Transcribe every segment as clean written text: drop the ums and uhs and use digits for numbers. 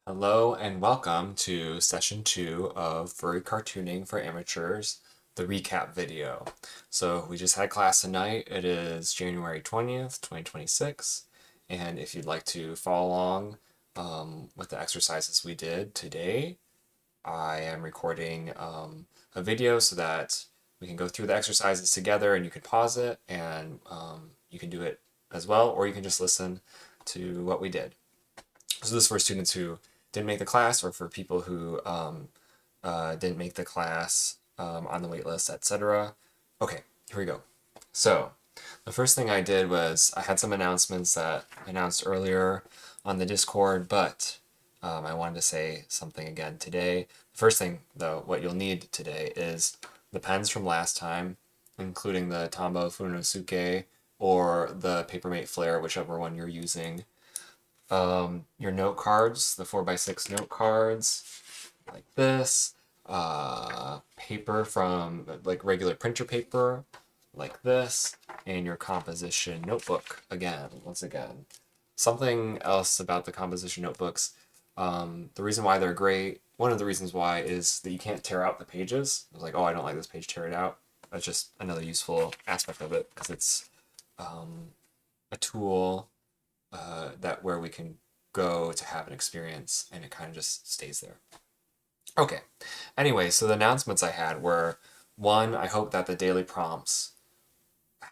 Hello and welcome to session 2 of Furry Cartooning for Amateurs, the recap video. So we just had class tonight. It is January 20th, 2026. And if you'd like to follow along with the exercises we did today, I am recording a video so that we can go through the exercises together and you can pause it and you can do it as well, or you can just listen to what we did. So this is for students who didn't make the class or for people who didn't make the class on the wait list, etc. Okay, here we go. So the first thing I did was I had some announcements that I announced earlier on the Discord, but I wanted to say something again today. The first thing, though, what you'll need today is the pens from last time, including the Tombow Funosuke or the Papermate Flare, whichever one you're using. Your note cards, the 4x6 note cards, like this. Paper from like regular printer paper, like this, and your composition notebook again, once again. Something else about the composition notebooks, the reason why they're great, one of the reasons why is that you can't tear out the pages. I was like, oh, I don't like this page, tear it out. That's just another useful aspect of it because it's a tool that where we can go to have an experience and it kind of just stays there. Okay, anyway, so the announcements I had were, one, I hope that the daily prompts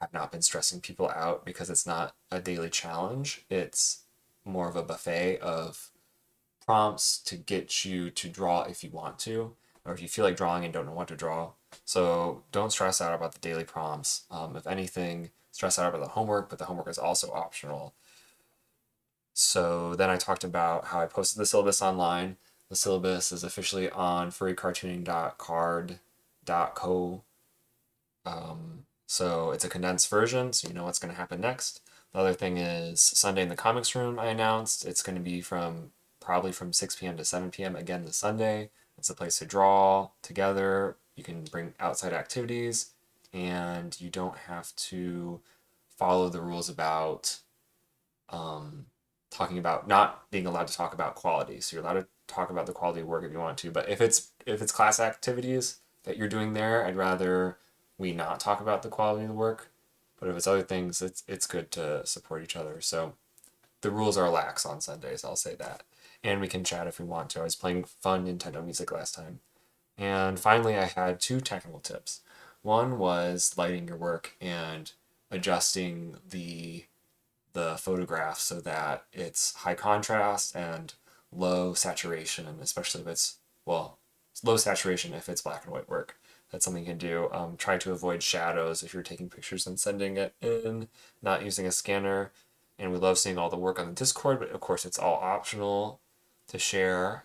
have not been stressing people out because it's not a daily challenge. It's more of a buffet of prompts to get you to draw if you want to, or if you feel like drawing and don't know what to draw. So don't stress out about the daily prompts. If anything, stress out about the homework, but the homework is also optional. So then I talked about how I posted the syllabus online. The syllabus is officially on furrycartooning.card.co. So it's a condensed version, so you know what's going to happen next. The other thing is Sunday in the comics room I announced. It's going to be probably from 6 p.m. to 7 p.m. again this Sunday. It's a place to draw together. You can bring outside activities, and you don't have to follow the rules about talking about not being allowed to talk about quality. So you're allowed to talk about the quality of work if you want to, but if it's class activities that you're doing there, I'd rather we not talk about the quality of the work. But if it's other things, it's good to support each other. So the rules are lax on Sundays, I'll say that. And we can chat if we want to. I was playing fun Nintendo music last time. And finally, I had two technical tips. One was lighting your work and adjusting the photograph so that it's high contrast and low saturation, and especially if it's, well, low saturation if it's black and white work. That's something you can do. Try to avoid shadows if you're taking pictures and sending it in, not using a scanner. And we love seeing all the work on the Discord, but of course it's all optional to share.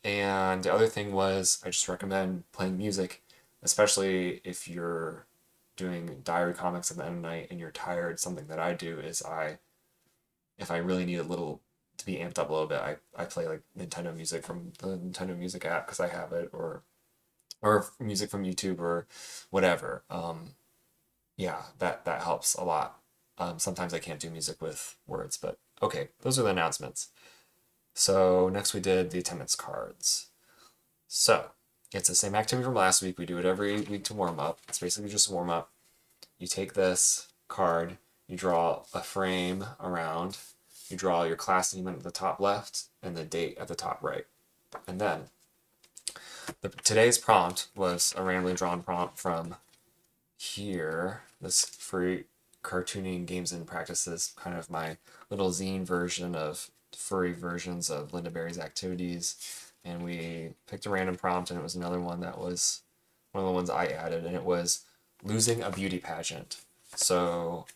And the other thing was I just recommend playing music, especially if you're doing diary comics at the end of the night and you're tired. Something that I do is if I really need a little to be amped up a little bit, I play like Nintendo music from the Nintendo Music app because I have it, or music from YouTube or whatever. Yeah, that helps a lot. Sometimes I can't do music with words, but okay, those are the announcements. So next we did the attendance cards. So it's the same activity from last week. We do it every week to warm up. It's basically just warm up. You take this card, you draw a frame around, you draw your class name at the top left and the date at the top right. And then today's prompt was a randomly drawn prompt from here. This free cartooning games and practices, kind of my little zine version of furry versions of Lynda Barry's activities. And we picked a random prompt, and it was another one that was one of the ones I added, and it was losing a beauty pageant. So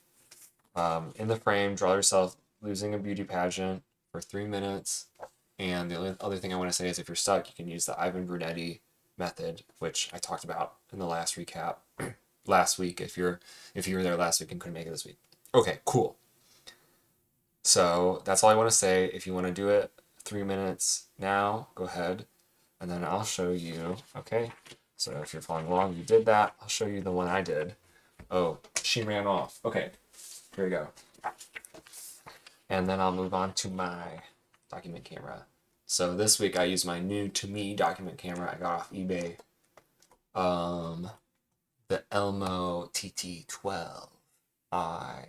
in the frame, draw yourself losing a beauty pageant for 3 minutes. And the only other thing I want to say is if you're stuck, you can use the Ivan Brunetti method, which I talked about in the last recap last week. If you were there last week and couldn't make it this week. Okay, cool. So that's all I want to say. If you want to do it 3 minutes now, go ahead, and then I'll show you. Okay, so if you're following along, you did that. I'll show you the one I did. Oh, she ran off. Okay, here we go. And then I'll move on to my document camera. So this week I used my new to me document camera I got off eBay. The Elmo TT12i,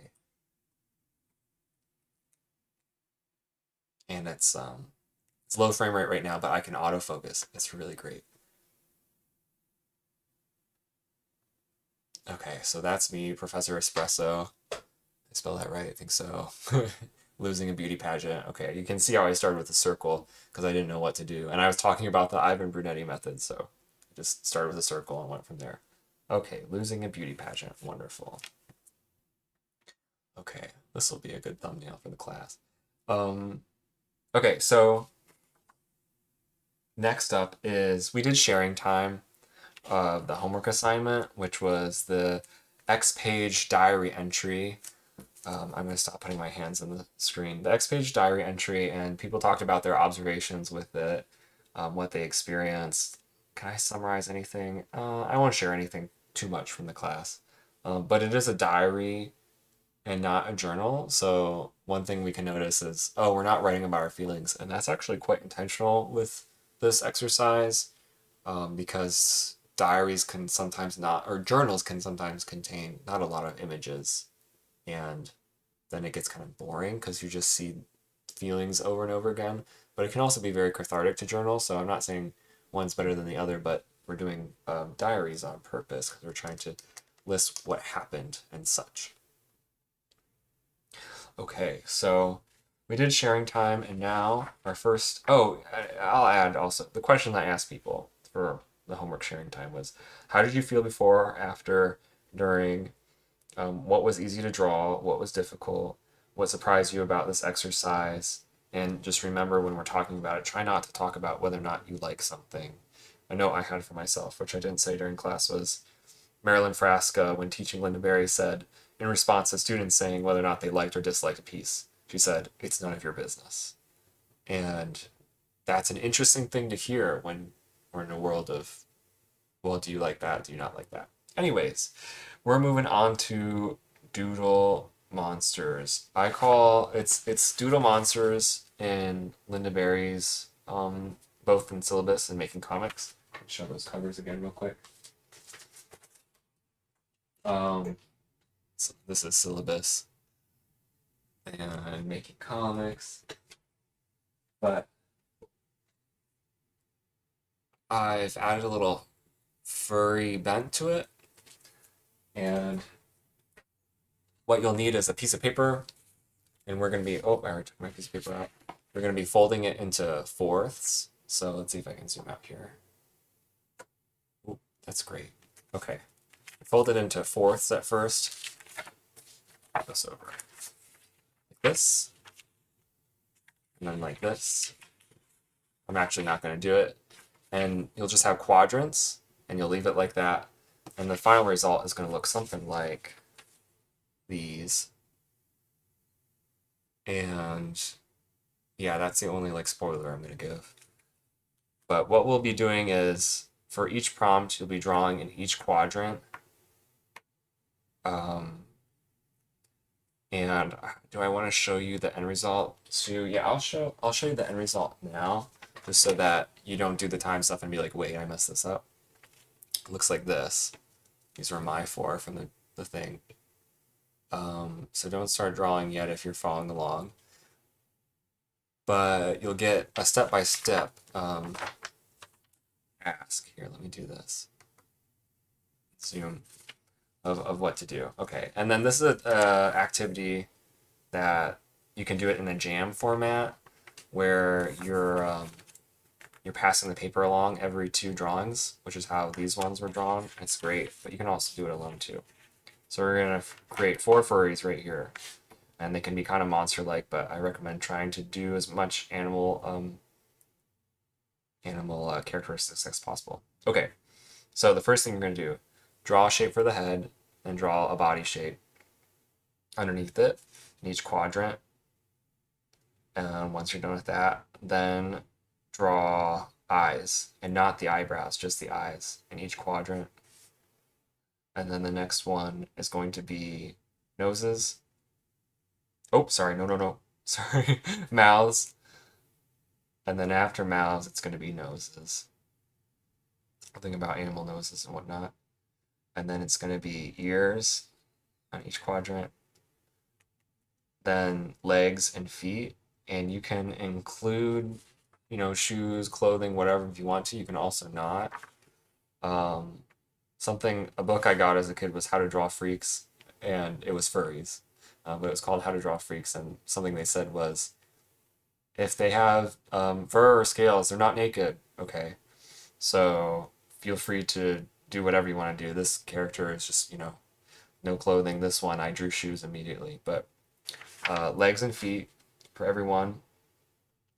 and it's low frame rate right now, but I can autofocus. It's really great. Okay, so that's me, Professor Espresso. I spell that right? I think so. Losing a beauty pageant. Okay, you can see how I started with a circle because I didn't know what to do. And I was talking about the Ivan Brunetti method, so I just started with a circle and went from there. Okay, losing a beauty pageant. Wonderful. Okay, this will be a good thumbnail for the class. Okay, so next up is we did sharing time of the homework assignment, which was the X-page diary entry. I'm going to stop putting my hands on the screen. The X-page diary entry, and people talked about their observations with it, what they experienced. Can I summarize anything? I won't share anything too much from the class, but it is a diary and not a journal. So one thing we can notice is, oh, we're not writing about our feelings, and that's actually quite intentional with this exercise, because diaries can sometimes not, or journals can sometimes contain not a lot of images, and then it gets kind of boring because you just see feelings over and over again. But it can also be very cathartic to journal. So I'm not saying one's better than the other, but we're doing diaries on purpose because we're trying to list what happened and such. Okay, so we did sharing time, and now our first. Oh, I'll add also the question I asked people for the homework sharing time was, how did you feel before, after, during? What was easy to draw? What was difficult? What surprised you about this exercise? And just remember when we're talking about it, try not to talk about whether or not you like something. A note I had for myself, which I didn't say during class, was Marilyn Frasca, when teaching Lynda Barry, said, in response to students saying whether or not they liked or disliked a piece, she said, "It's none of your business." And that's an interesting thing to hear when we're in a world of, well, do you like that? Do you not like that? Anyways, we're moving on to Doodle Monsters. I call it's Doodle Monsters in Lynda Barry's both in syllabus and making comics. Show those covers again real quick. So this is syllabus and making comics, but I've added a little furry bent to it, and what you'll need is a piece of paper, and we're going to be, oh, I already took my piece of paper out. We're going to be folding it into fourths. So let's see if I can zoom out here. Ooh, that's great. Okay. Fold it into fourths at first. Put this over. Like this. And then like this. I'm actually not going to do it. And you'll just have quadrants, and you'll leave it like that. And the final result is going to look something like these. And yeah, that's the only like spoiler I'm going to give. But what we'll be doing is, for each prompt, you'll be drawing in each quadrant. And do I want to show you the end result too? Yeah, I'll show you the end result now, just so that you don't do the time stuff and be like, wait, I messed this up. It looks like this. These are my four from the thing. So don't start drawing yet if you're following along. But you'll get a step-by-step ask. Here, let me do this. Zoom of what to do. Okay, and then this is a activity that you can do it in a jam format, where you're passing the paper along every two drawings, which is how these ones were drawn. It's great, but you can also do it alone too. So we're gonna create 4 furries right here, and they can be kind of monster-like, but I recommend trying to do as much animal characteristics as possible. Okay, so the first thing you're gonna do, draw a shape for the head, and draw a body shape underneath it in each quadrant. And once you're done with that, then draw eyes, and not the eyebrows, just the eyes in each quadrant. And then the next one is going to be noses. Oh, sorry, no. Sorry, mouths. And then after mouths, it's going to be noses. Think about animal noses and whatnot. And then it's going to be ears on each quadrant. Then legs and feet. And you can include, shoes, clothing, whatever if you want to. You can also not. Um, a book I got as a kid was How to Draw Freaks, and it was furries. But it was called How to Draw Freaks, and something they said was, if they have fur or scales, they're not naked, okay? So feel free to do whatever you want to do. This character is just, no clothing. This one, I drew shoes immediately. But legs and feet for everyone.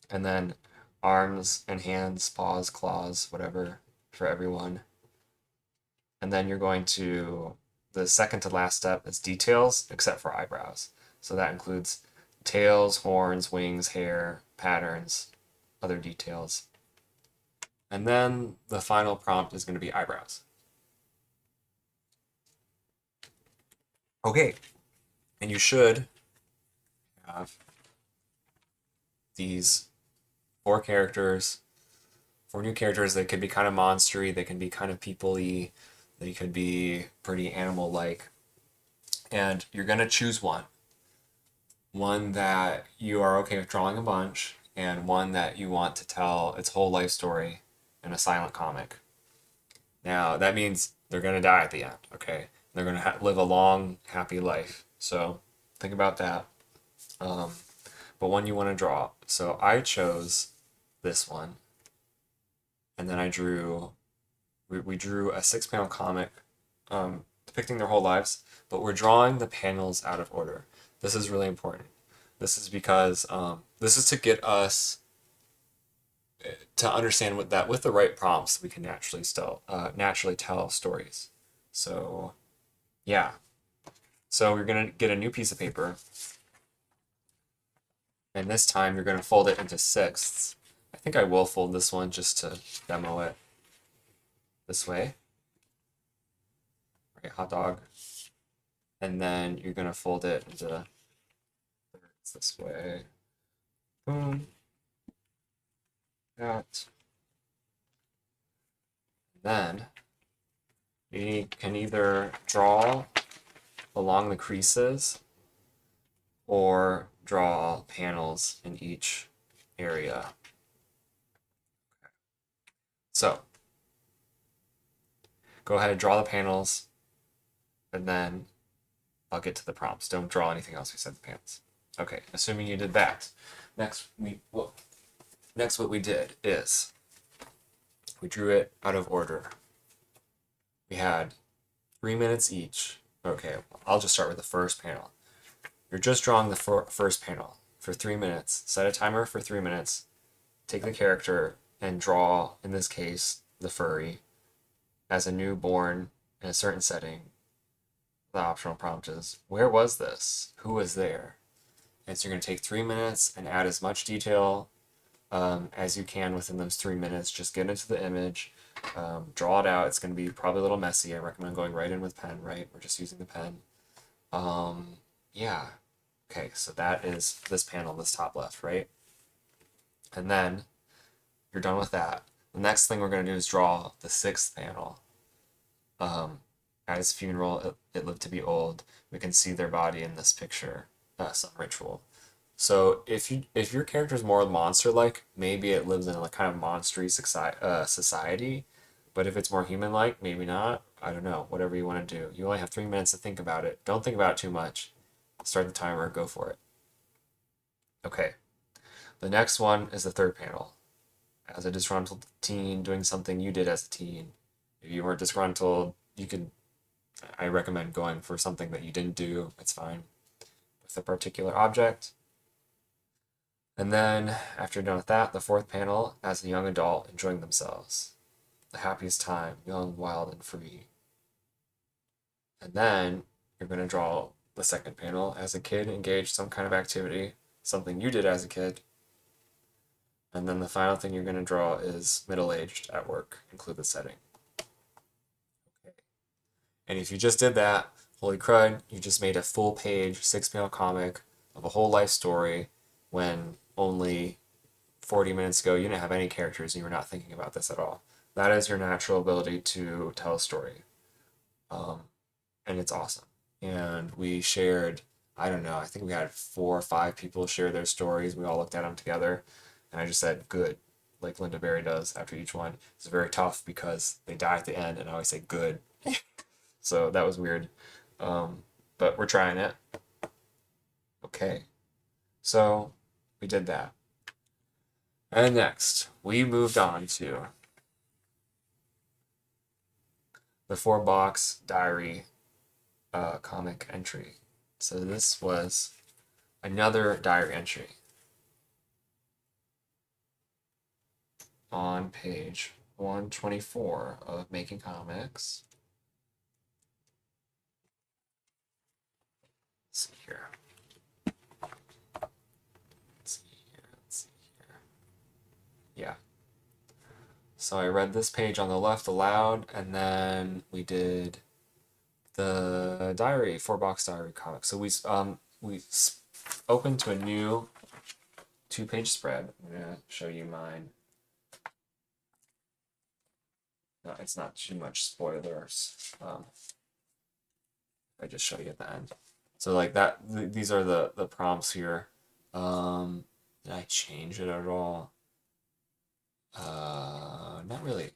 And then arms and hands, paws, claws, whatever for everyone. And then you're going to, the second to last step is details, except for eyebrows. So that includes tails, horns, wings, hair, patterns, other details. And then the final prompt is going to be eyebrows. Okay, and you should have these four new characters. They could be kind of monstery, they can be kind of people-y, they could be pretty animal-like. And you're going to choose one that you are okay with drawing a bunch, and one that you want to tell its whole life story in a silent comic. Now, that means they're going to die at the end, okay? They're going to live a long, happy life. So think about that. But one you want to draw. So I chose this one. And then we drew a 6-panel comic depicting their whole lives, but we're drawing the panels out of order. This is really important. This is because this is to get us to understand that with the right prompts, we can naturally tell stories. So, yeah. So we're gonna get a new piece of paper, and this time you're gonna fold it into sixths. I think I will fold this one just to demo it this way. Right, hot dog. And then you're gonna fold it into thirds this way. Boom. That. Then you can either draw along the creases or draw panels in each area. So go ahead and draw the panels, and then I'll get to the prompts. Don't draw anything else besides the panels. Okay, assuming you did that. Next, what we did is we drew it out of order. We had 3 minutes each. Okay, I'll just start with the first panel. You're just drawing the first panel for 3 minutes. Set a timer for 3 minutes. Take the character and draw, in this case, the furry as a newborn in a certain setting. The optional prompt is, where was this? Who was there? And so you're going to take 3 minutes and add as much detail as you can within those 3 minutes. Just get into the image, draw it out. It's going to be probably a little messy. I recommend going right in with pen, right? We're just using the pen. Yeah. Okay, so that is this panel, this top left, right? And then you're done with that. The next thing we're going to do is draw the 6th panel. At his funeral, it lived to be old. We can see their body in this picture, some ritual. So if your character is more monster-like, maybe it lives in a kind of monstery society. But if it's more human-like, maybe not. I don't know. Whatever you want to do. You only have 3 minutes to think about it. Don't think about it too much. Start the timer. Go for it. Okay. The next one is the third panel. As a disgruntled teen doing something you did as a teen. If you weren't disgruntled, I recommend going for something that you didn't do. It's fine. With a particular object. And then, after you're done with that, the fourth panel, as a young adult enjoying themselves. The happiest time, young, wild, and free. And then, you're going to draw the second panel, as a kid engaged some kind of activity, something you did as a kid. And then the final thing you're going to draw is middle-aged at work, include the setting. Okay. And if you just did that, holy crud, you just made a full-page, 6-panel comic of a whole life story when only 40 minutes ago, you didn't have any characters and you were not thinking about this at all. That is your natural ability to tell a story. And it's awesome. And we shared, I don't know, I think we had 4 or 5 people share their stories. We all looked at them together, and I just said, good, like Lynda Barry does after each one. It's very tough because they die at the end, and I always say, good. So that was weird. But we're trying it. Okay. So we did that. And next, we moved on to the 4-box diary comic entry. So this was another diary entry on page 124 of Making Comics. Let's see here. Let's see here. Yeah. So I read this page on the left aloud, and then we did the diary, 4-box diary comic. So we opened to a new 2-page spread. I'm gonna show you mine. No, it's not too much spoilers. I just show you at the end. So like that, these are the prompts here. Did I change it at all? Not really.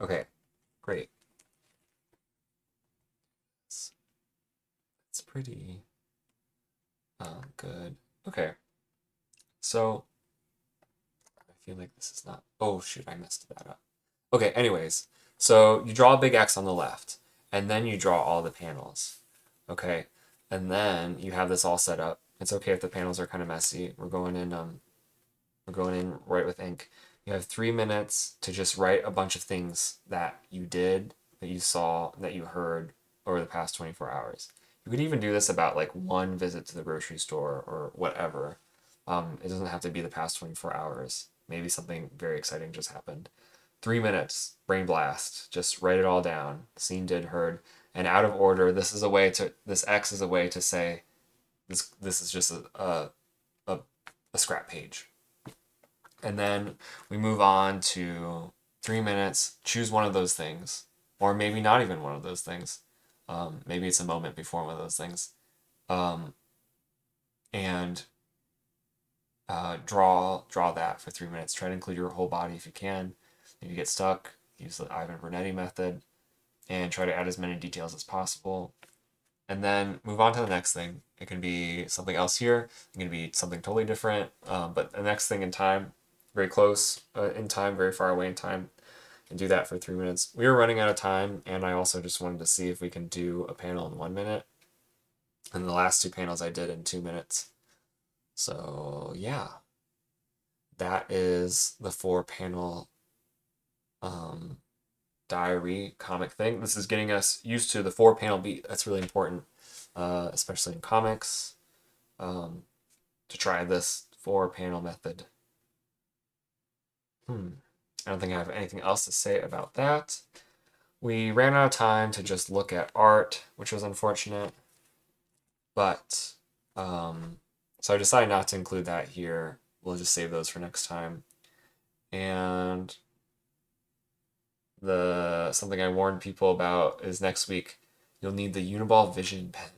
Okay, great. It's pretty good. Okay. So I feel like this is not, oh shoot, I messed that up. Okay, anyways, so you draw a big X on the left, and then you draw all the panels. Okay, and then you have this all set up. It's okay if the panels are kind of messy. We're going in right with ink. You have 3 minutes to just write a bunch of things that you did, that you saw, that you heard over the past 24 hours. You could even do this about like one visit to the grocery store or whatever. It doesn't have to be the past 24 hours. Maybe something very exciting just happened. 3 minutes, brain blast. Just write it all down. Seen, did, heard, and out of order. This X is a way to say this is just a scrap page. And then we move on to 3 minutes. Choose one of those things, or maybe not even one of those things. Maybe it's a moment before one of those things, and draw that for 3 minutes. Try to include your whole body if you can. If you get stuck, use the Ivan Bernetti method, and try to add as many details as possible. And then move on to the next thing. It can be something else here. It can be something totally different, but the next thing in time, very close in time, very far away in time, and do that for 3 minutes. We were running out of time, and I also just wanted to see if we can do a panel in 1 minute. And the last 2 panels I did in 2 minutes. So yeah, that is the 4-panel diary comic thing. This is getting us used to the 4-panel beat. That's really important, especially in comics, to try this 4-panel method. I don't think I have anything else to say about that. We ran out of time to just look at art, which was unfortunate. But, so I decided not to include that here. We'll just save those for next time. And something I warned people about is next week, you'll need the Uniball Vision pen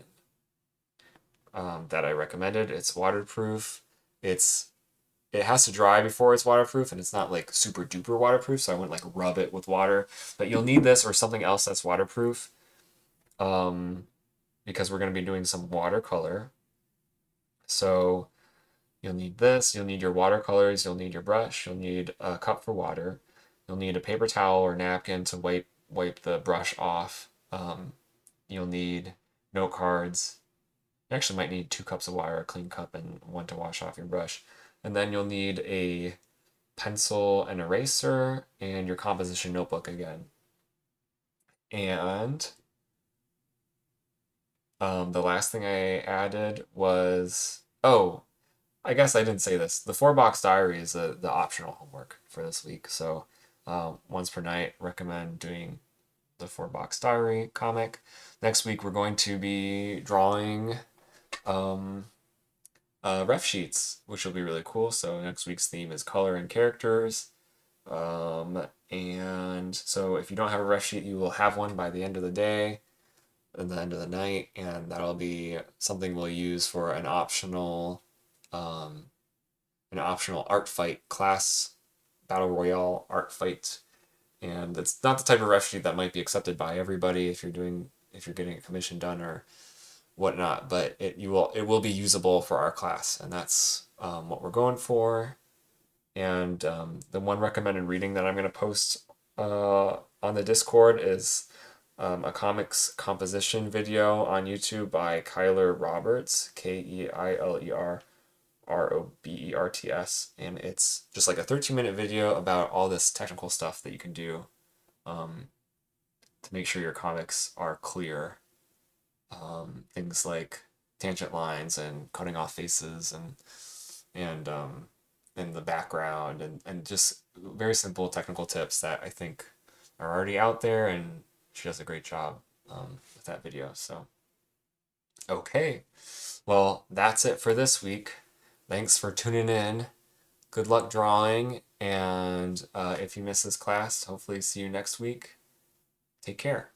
that I recommended. It's waterproof. It has to dry before it's waterproof, and it's not like super duper waterproof, so I wouldn't like rub it with water. But you'll need this or something else that's waterproof, because we're going to be doing some watercolor. So you'll need this, you'll need your watercolors, you'll need your brush, you'll need a cup for water, you'll need a paper towel or napkin to wipe the brush off. You'll need note cards. You actually might need 2 cups of water, a clean cup, and 1 to wash off your brush. And then you'll need a pencil and eraser and your composition notebook again. And the last thing I added was, I guess I didn't say this. The 4-box diary is the optional homework for this week. So once per night, recommend doing the 4-box diary comic. Next week, we're going to be drawing ref sheets, which will be really cool. So next week's theme is color and characters. And so if you don't have a ref sheet, you will have one by the end of the day, at the end of the night, and that'll be something we'll use for um, an optional art fight class, battle royale art fight. And it's not the type of ref sheet that might be accepted by everybody if you're getting a commission done or whatnot, but it will be usable for our class, and that's what we're going for. And the one recommended reading that I'm going to post on the Discord is a comics composition video on YouTube by Kyler Roberts, KeilerRoberts, and it's just like a 13-minute video about all this technical stuff that you can do to make sure your comics are clear. Things like tangent lines and cutting off faces and in the background and just very simple technical tips that I think are already out there, and she does a great job with that video. So, okay. Well, that's it for this week. Thanks for tuning in. Good luck drawing, and if you miss this class, hopefully see you next week. Take care.